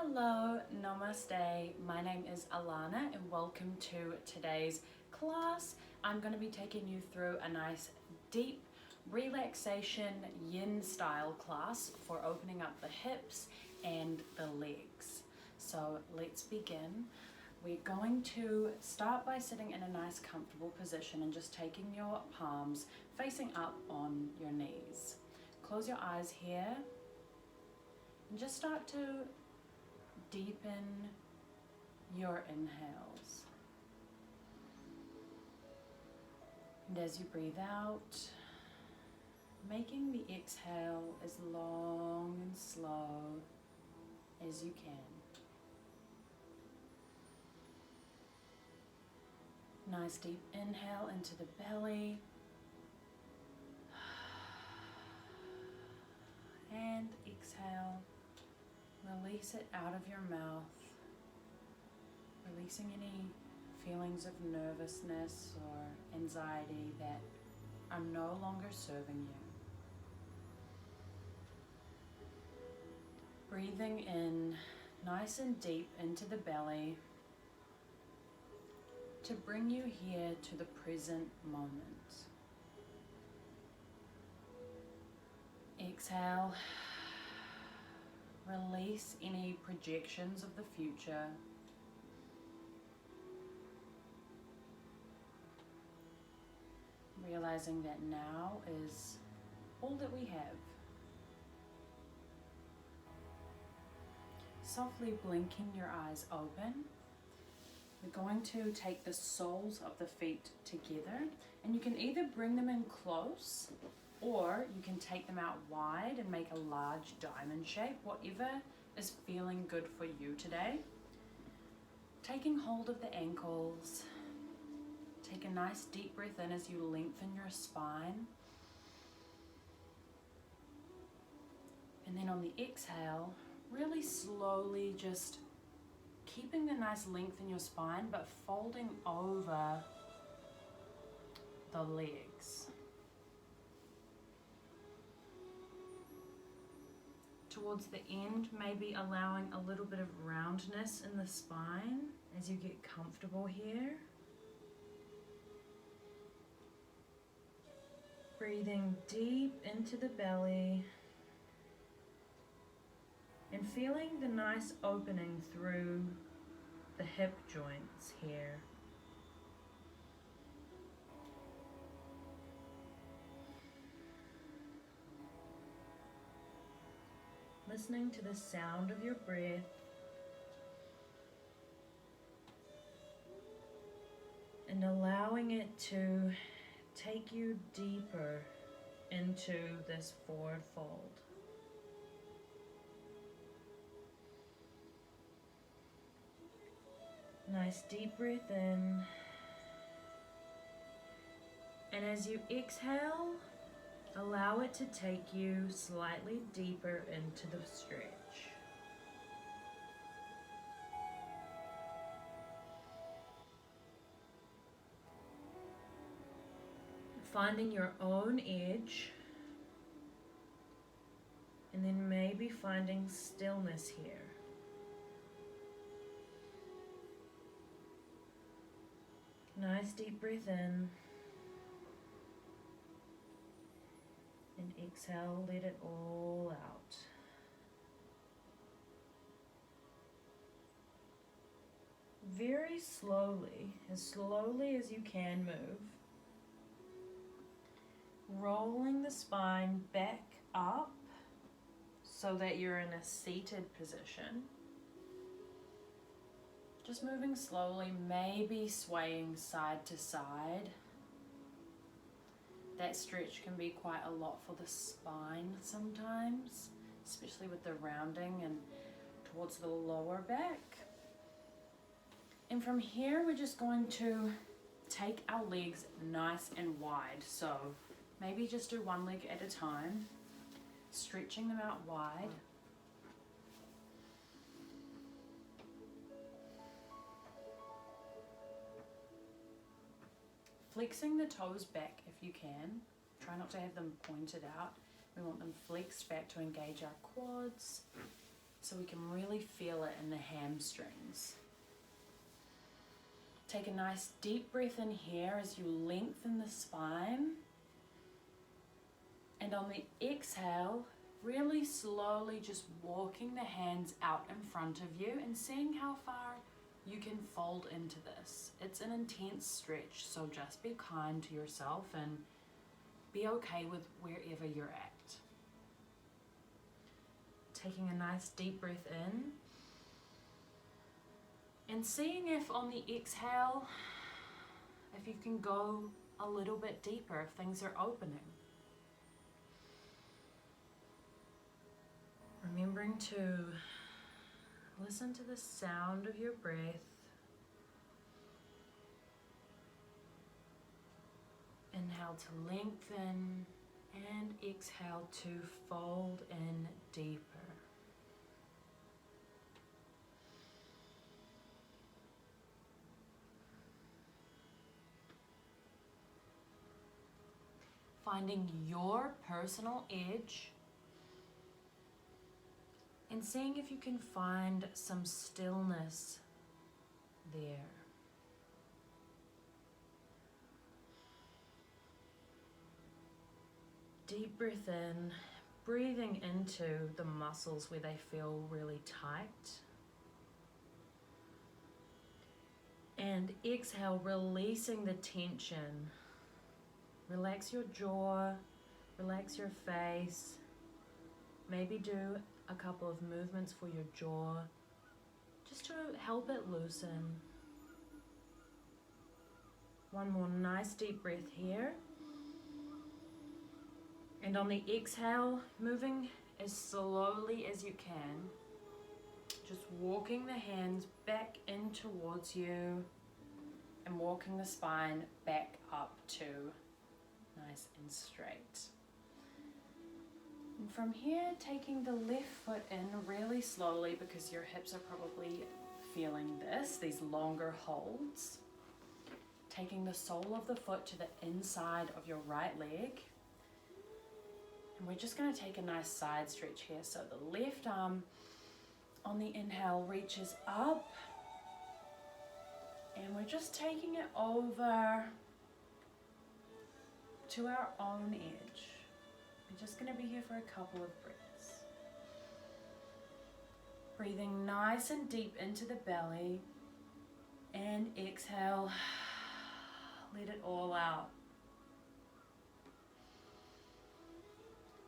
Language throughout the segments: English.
Hello, namaste. My name is Alana and welcome to today's class. I'm going to be taking you through a nice deep relaxation yin style class for opening up the hips and the legs. So let's begin. We're going to start by sitting in a nice comfortable position and just taking your palms facing up on your knees. Close your eyes here and just start to deepen your inhales. And as you breathe out, making the exhale as long and slow as you can. Nice deep inhale into the belly. And exhale. Release it out of your mouth, releasing any feelings of nervousness or anxiety that are no longer serving you. Breathing in nice and deep into the belly to bring you here to the present moment. Exhale. Release any projections of the future. Realizing that now is all that we have. Softly blinking your eyes open. We're going to take the soles of the feet together, and you can either bring them in close or you can take them out wide and make a large diamond shape, whatever is feeling good for you today. Taking hold of the ankles. Take a nice deep breath in as you lengthen your spine. And then on the exhale, really slowly just keeping the nice length in your spine, but folding over the legs. Towards the end, maybe allowing a little bit of roundness in the spine as you get comfortable here. Breathing deep into the belly and feeling the nice opening through the hip joints here. Listening to the sound of your breath and allowing it to take you deeper into this forward fold. Nice deep breath in, and as you exhale, allow it to take you slightly deeper into the stretch. Finding your own edge, and then maybe finding stillness here. Nice deep breath in. And exhale, let it all out. Very slowly as you can move, rolling the spine back up so that you're in a seated position. Just moving slowly, maybe swaying side to side. That stretch can be quite a lot for the spine sometimes, especially with the rounding and towards the lower back. And from here, we're just going to take our legs nice and wide. So maybe just do one leg at a time, stretching them out wide. Flexing the toes back if you can. Try not to have them pointed out. We want them flexed back to engage our quads. so we can really feel it in the hamstrings. Take a nice deep breath in here as you lengthen the spine. And on the exhale, really slowly just walking the hands out in front of you and seeing how far you can fold into this. It's an intense stretch, so just be kind to yourself and be okay with wherever you're at. Taking a nice deep breath in and seeing if on the exhale, if you can go a little bit deeper, if things are opening. Remembering to listen to the sound of your breath. Inhale to lengthen and exhale to fold in deeper. Finding your personal edge and seeing if you can find some stillness there. Deep breath in, breathing into the muscles where they feel really tight. And exhale, releasing the tension. Relax your jaw, relax your face. Maybe do a couple of movements for your jaw, just to help it loosen. One more nice deep breath here. And on the exhale, moving as slowly as you can, just walking the hands back in towards you and walking the spine back up to nice and straight. And from here, taking the left foot in really slowly because your hips are probably feeling this, these longer holds. Taking the sole of the foot to the inside of your right leg. And we're just going to take a nice side stretch here. So the left arm on the inhale reaches up. And we're just taking it over to our own edge. We're just going to be here for a couple of breaths. Breathing nice and deep into the belly. And exhale. Let it all out.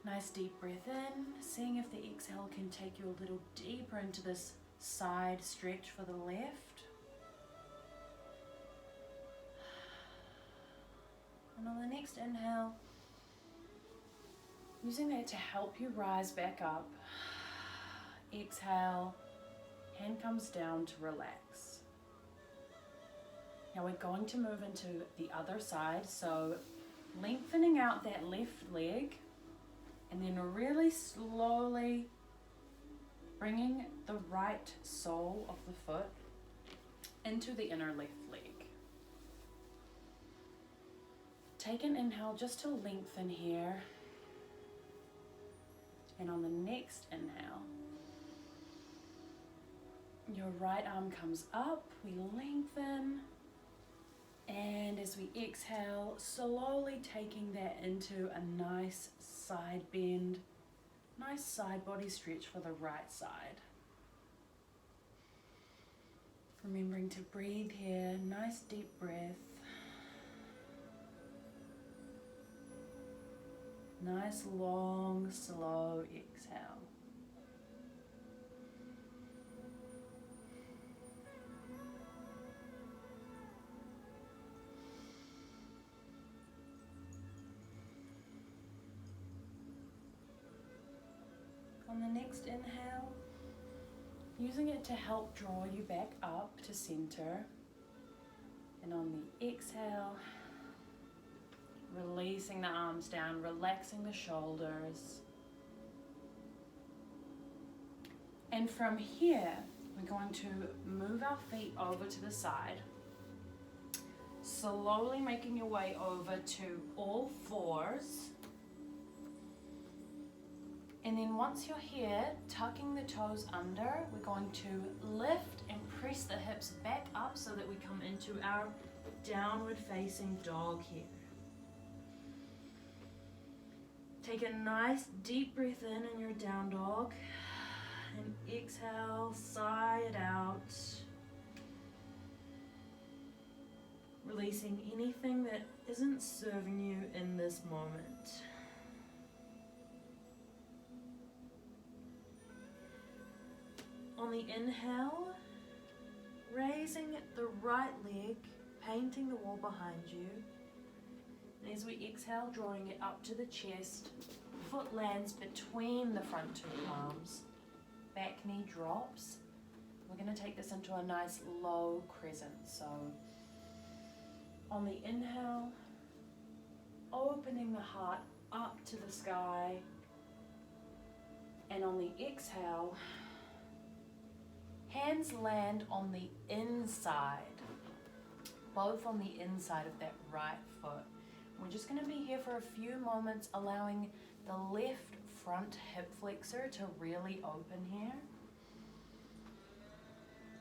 Nice deep breath in, seeing if the exhale can take you a little deeper into this side stretch for the left. And on the next inhale, using that to help you rise back up. Exhale, hand comes down to relax. Now we're going to move into the other side, so lengthening out that left leg. And then really slowly bringing the right sole of the foot into the inner left leg. Take an inhale just to lengthen here. And on the next inhale, your right arm comes up, we lengthen. And as we exhale, slowly taking that into a nice side bend, nice side body stretch for the right side. Remembering to breathe here, nice deep breath. Nice long, slow exhale. On the next inhale, using it to help draw you back up to center. And on the exhale, releasing the arms down, relaxing the shoulders. And from here, we're going to move our feet over to the side. Slowly making your way over to all fours. And then once you're here, tucking the toes under, we're going to lift and press the hips back up so that we come into our downward facing dog here. Take a nice deep breath in your down dog and exhale, sigh it out. Releasing anything that isn't serving you in this moment. On the inhale, raising the right leg, painting the wall behind you. And as we exhale, drawing it up to the chest, foot lands between the front two palms, back knee drops. We're going to take this into a nice low crescent. So on the inhale, opening the heart up to the sky, and on the exhale, hands land on the inside, both on the inside of that right foot. We're just going to be here for a few moments, allowing the left front hip flexor to really open here.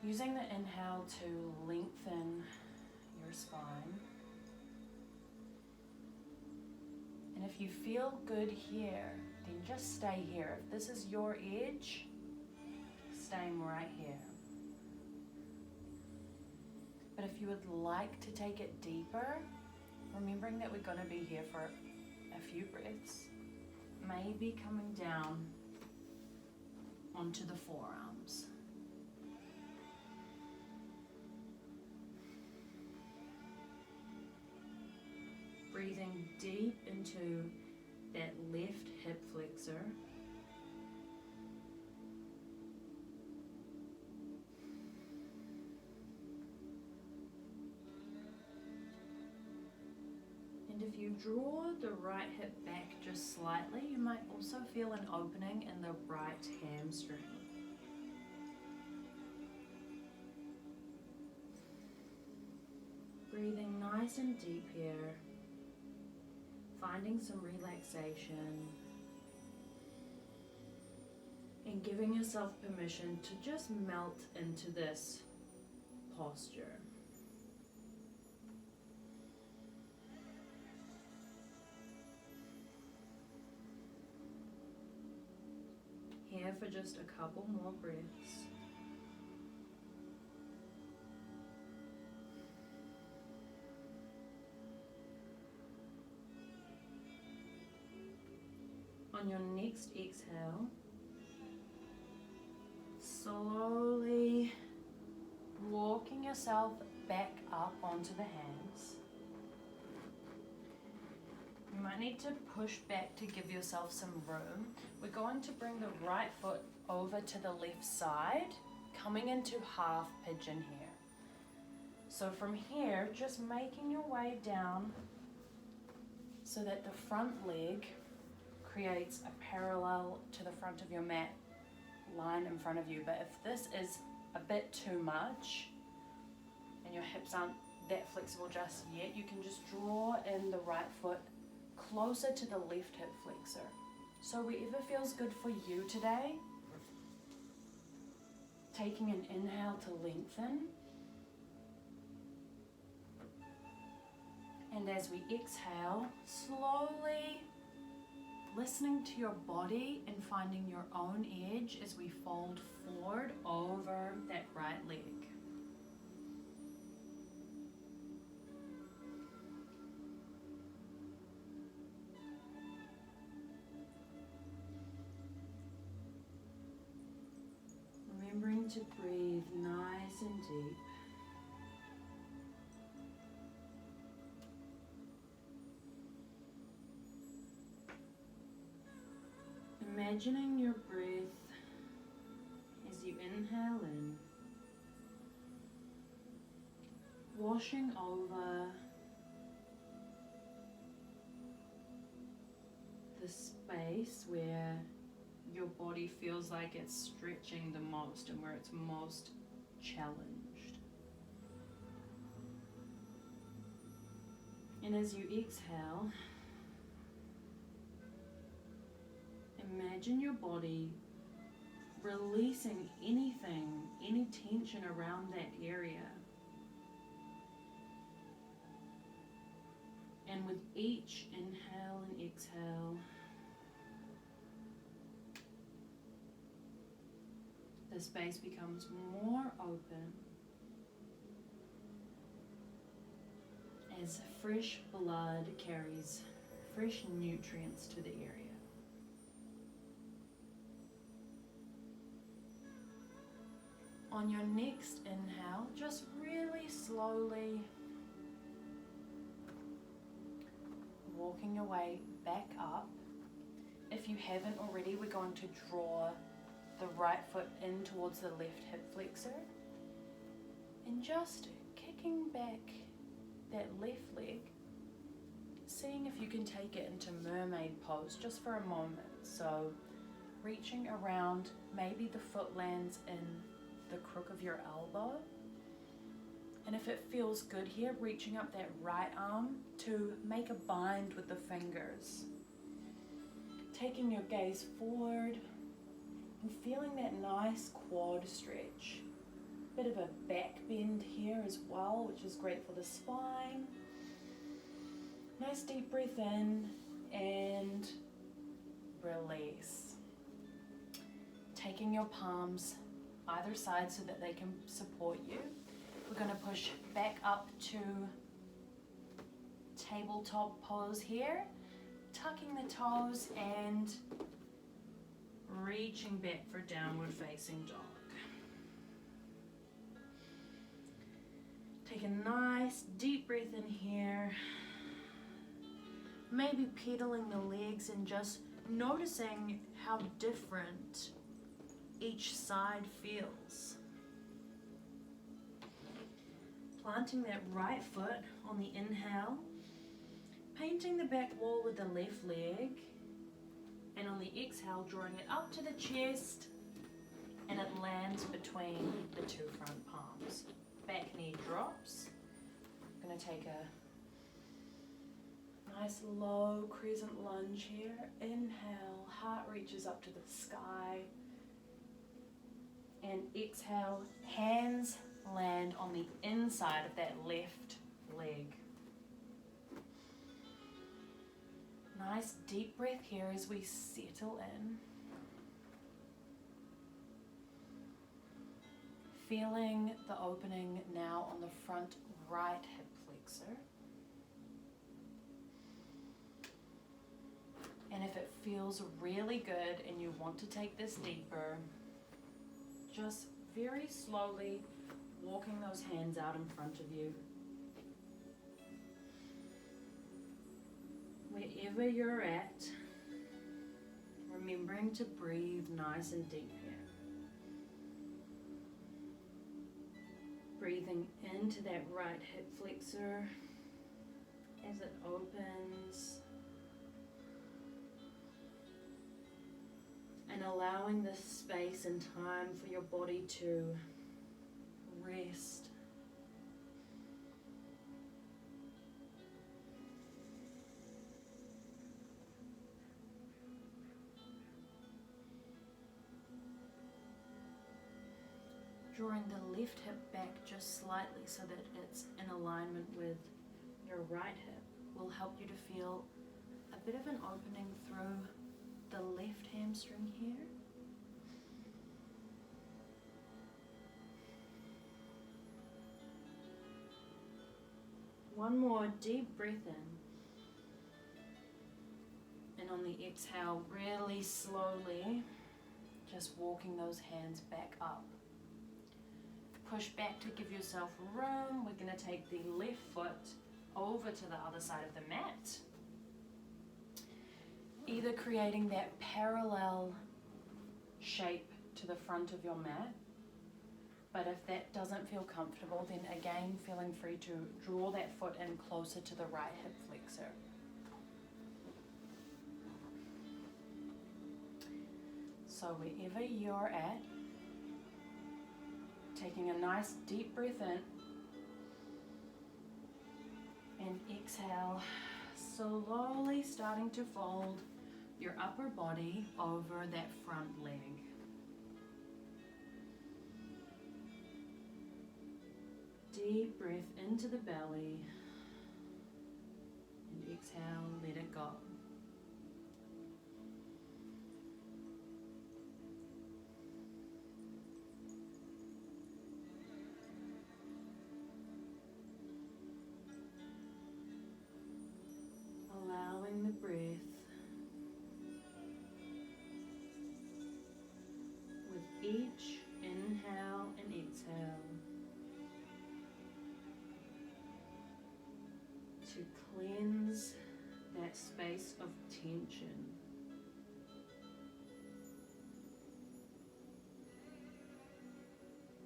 Using the inhale to lengthen your spine. And if you feel good here, then just stay here. If this is your edge, staying right here. But if you would like to take it deeper, remembering that we're going to be here for a few breaths, maybe coming down onto the forearms. Breathing deep into that left hip flexor. And if you draw the right hip back just slightly, you might also feel an opening in the right hamstring. Breathing nice and deep here, finding some relaxation, and giving yourself permission to just melt into this posture. Here for just a couple more breaths. On your next exhale, slowly walking yourself back up onto the hands. You might need to push back to give yourself some room. We're going to bring the right foot over to the left side, coming into half pigeon here. So from here, just making your way down so that the front leg creates a parallel to the front of your mat line in front of you. But if this is a bit too much and your hips aren't that flexible just yet, you can just draw in the right foot closer to the left hip flexor. So wherever feels good for you today, taking an inhale to lengthen. And as we exhale, slowly listening to your body and finding your own edge as we fold forward over that right leg. Remembering to breathe nice and deep. Imagining your breath as you inhale in, washing over the space where your body feels like it's stretching the most and where it's most challenged. And as you exhale, imagine your body releasing anything, any tension around that area. And with each inhale and exhale, the space becomes more open as fresh blood carries fresh nutrients to the area. On your next inhale, just really slowly walking your way back up. If you haven't already, we're going to draw the right foot in towards the left hip flexor and just kicking back that left leg, seeing if you can take it into mermaid pose just for a moment. So reaching around, maybe the foot lands in the crook of your elbow, and if it feels good here, reaching up that right arm to make a bind with the fingers, taking your gaze forward and feeling that nice quad stretch. Bit of a back bend here as well, which is great for the spine. Nice deep breath in and release. Taking your palms either side so that they can support you. We're going to push back up to tabletop pose here, tucking the toes and reaching back for downward facing dog. Take a nice deep breath in here. Maybe pedaling the legs and just noticing how different each side feels. Planting that right foot on the inhale, painting the back wall with the left leg, and on the exhale drawing it up to the chest, and it lands between the two front palms. Back knee drops. I'm going to take a nice low crescent lunge here. Inhale, heart reaches up to the sky. And exhale, hands land on the inside of that left leg. Nice deep breath here as we settle in. Feeling the opening now on the front right hip flexor. And if it feels really good and you want to take this deeper, just very slowly walking those hands out in front of you. Wherever you're at, remembering to breathe nice and deep here. Breathing into that right hip flexor as it opens. And allowing this space and time for your body to rest. Drawing the left hip back just slightly so that it's in alignment with your right hip will help you to feel a bit of an opening through the left hamstring here. One more deep breath in. And on the exhale, really slowly, just walking those hands back up. Push back to give yourself room. We're going to take the left foot over to the other side of the mat. Either creating that parallel shape to the front of your mat, but if that doesn't feel comfortable, then again feeling free to draw that foot in closer to the right hip flexor. So wherever you're at, taking a nice deep breath in and exhale, slowly starting to fold your upper body over that front leg. Deep breath into the belly and exhale, let it go. Allowing the breath with each inhale and exhale to cleanse that space of tension.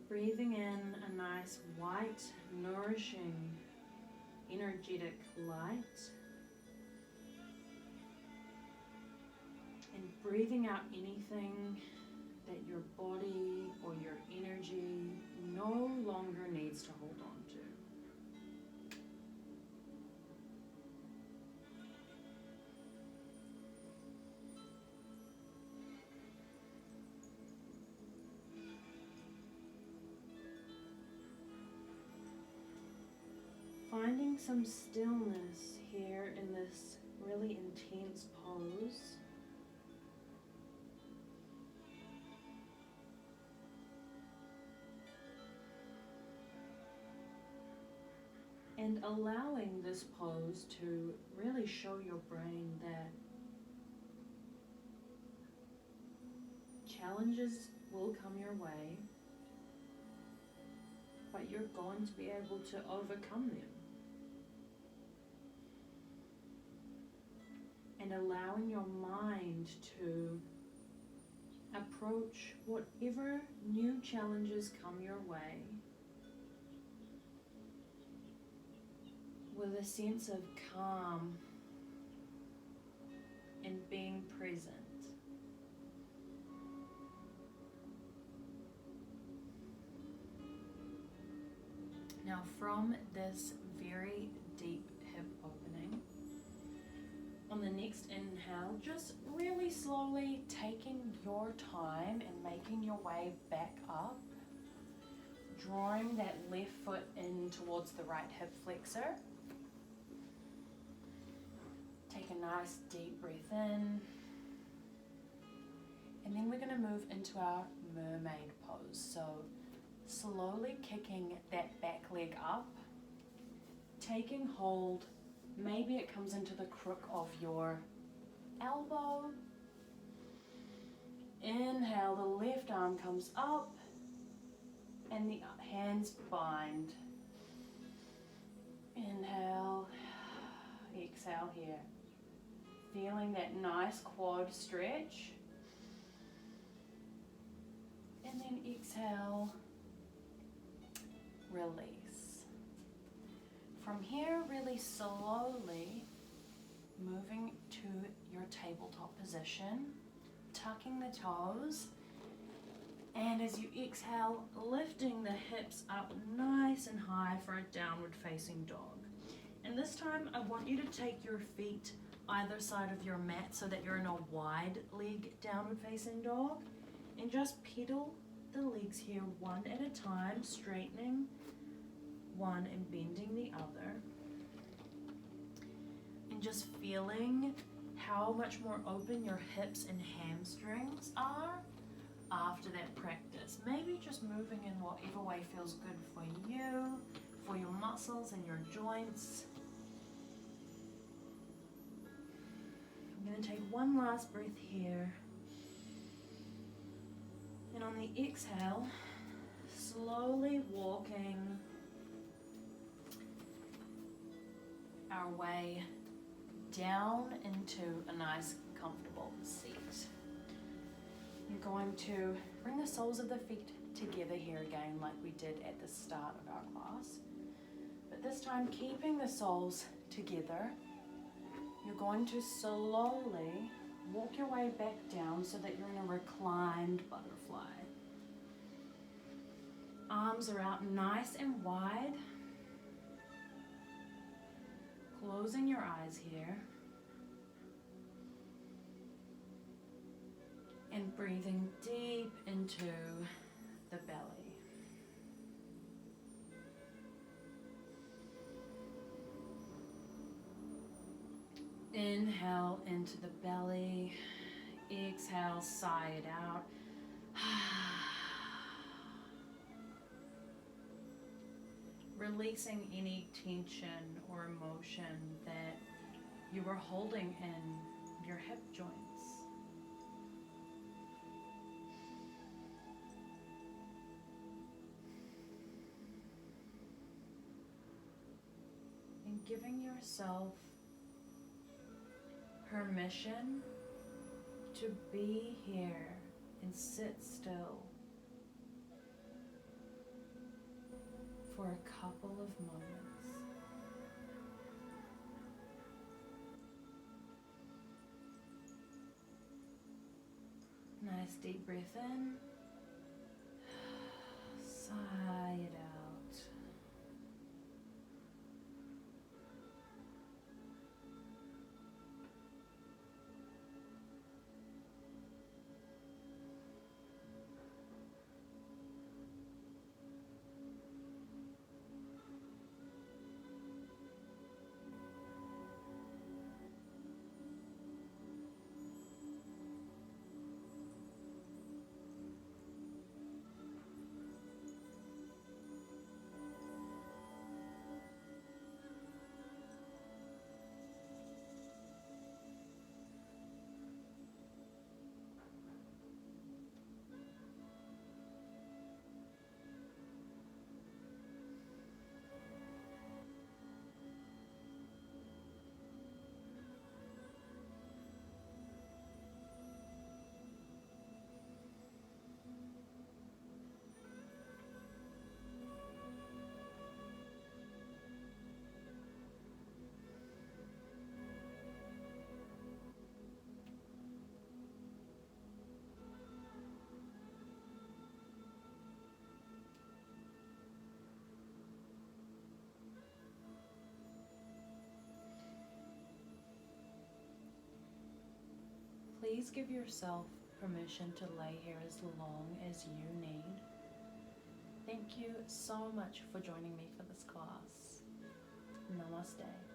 Breathing in a nice white, nourishing, energetic light. And breathing out anything that your body or your energy no longer needs to hold on to. Finding some stillness here in this really intense pose. And allowing this pose to really show your brain that challenges will come your way, but you're going to be able to overcome them. And allowing your mind to approach whatever new challenges come your way with a sense of calm and being present. Now, from this very deep hip opening, on the next inhale, just really slowly taking your time and making your way back up, drawing that left foot in towards the right hip flexor. Take a nice deep breath in, and then we're going to move into our mermaid pose. So slowly kicking that back leg up, taking hold. Maybe it comes into the crook of your elbow. Inhale, the left arm comes up and the hands bind. Inhale, exhale here. Feeling that nice quad stretch. And then exhale, release. From here, really slowly moving to your tabletop position, tucking the toes, and as you exhale, lifting the hips up nice and high for a downward facing dog. And this time, I want you to take your feet either side of your mat so that you're in a wide leg downward facing dog, and just pedal the legs here one at a time, straightening one and bending the other, and just feeling how much more open your hips and hamstrings are after that practice. Maybe just moving in whatever way feels good for you, for your muscles and your joints. I'm going to take one last breath here. And on the exhale, slowly walking our way down into a nice comfortable seat. You're going to bring the soles of the feet together here again like we did at the start of our class. But this time, keeping the soles together, you're going to slowly walk your way back down so that you're in a reclined butterfly. Arms are out nice and wide. Closing your eyes here. And breathing deep into the belly. Inhale into the belly. Exhale, sigh it out. Releasing any tension or emotion that you were holding in your hip joints. And giving yourself permission to be here and sit still for a couple of moments. Nice deep breath in. Sigh it out. Please give yourself permission to lay here as long as you need. Thank you so much for joining me for this class. Namaste.